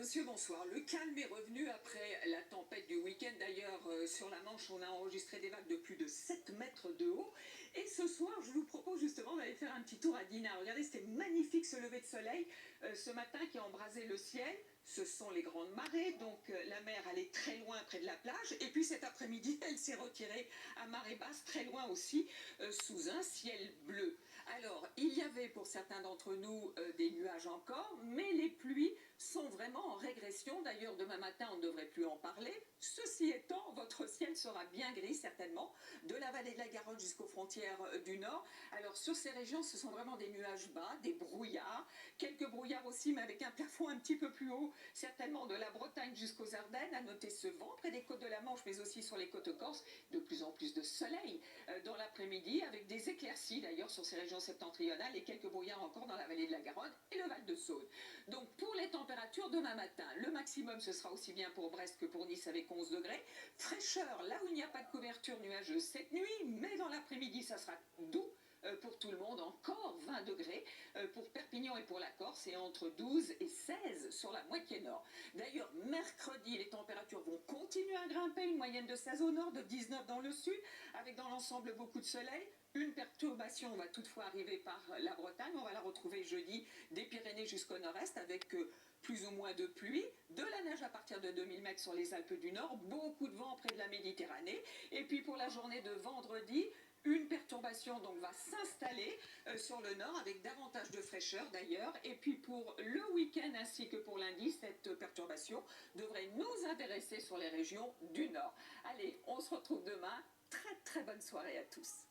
Monsieur, bonsoir. Le calme est revenu après la tempête du week-end. D'ailleurs, sur la Manche, on a enregistré des vagues de plus de 7 mètres de haut. Et ce soir, je vous propose justement d'aller faire un petit tour à Dinard. Regardez, c'était magnifique ce lever de soleil ce matin qui a embrasé le ciel. Ce sont les grandes marées, donc la mer allait très loin près de la plage. Et puis cet après-midi, elle s'est retirée à marée basse, très loin aussi, sous un ciel bleu. Alors, il y avait pour certains d'entre nous des nuages encore, mais les pluies sont vraiment en régression. D'ailleurs, demain matin, on ne devrait plus en parler. Ceci étant, votre ciel sera bien gris, certainement, de la vallée de la Garonne jusqu'aux frontières du Nord. Alors, sur ces régions, ce sont vraiment des nuages bas, des brouillards, quelques brouillards aussi, mais avec un plafond un petit peu plus haut, certainement de la Bretagne jusqu'aux Ardennes. À noter ce vent près des côtes de la Manche, mais aussi sur les côtes corses, de plus en plus de soleil dans l'après-midi, avec des éclaircies d'ailleurs sur ces régions septentrionales et quelques brouillards encore dans la vallée de la Garonne et le Val-de-Saône. Donc pour les températures demain matin, le maximum ce sera aussi bien pour Brest que pour Nice avec 11 degrés. Fraîcheur là où il n'y a pas de couverture nuageuse cette nuit, mais dans l'après-midi ça sera doux pour tout le monde, encore 20 degrés pour Perpignan et pour la Corse, et entre 12 et 16 sur la moitié nord. D'ailleurs, mercredi, les températures vont continuer à grimper, une moyenne de 16 au nord, de 19 dans le sud, avec dans l'ensemble beaucoup de soleil. Une perturbation va toutefois arriver par la Bretagne, on va la retrouver jeudi des Pyrénées jusqu'au nord-est avec plus ou moins de pluie, de la neige à partir de 2000 mètres sur les Alpes du Nord, beaucoup de vent près de la Méditerranée. Et puis pour la journée de vendredi, une perturbation donc va s'installer sur le nord avec davantage de fraîcheur d'ailleurs. Et puis pour le week-end ainsi que pour lundi, cette perturbation devrait nous intéresser sur les régions du nord. Allez, on se retrouve demain. Très très bonne soirée à tous.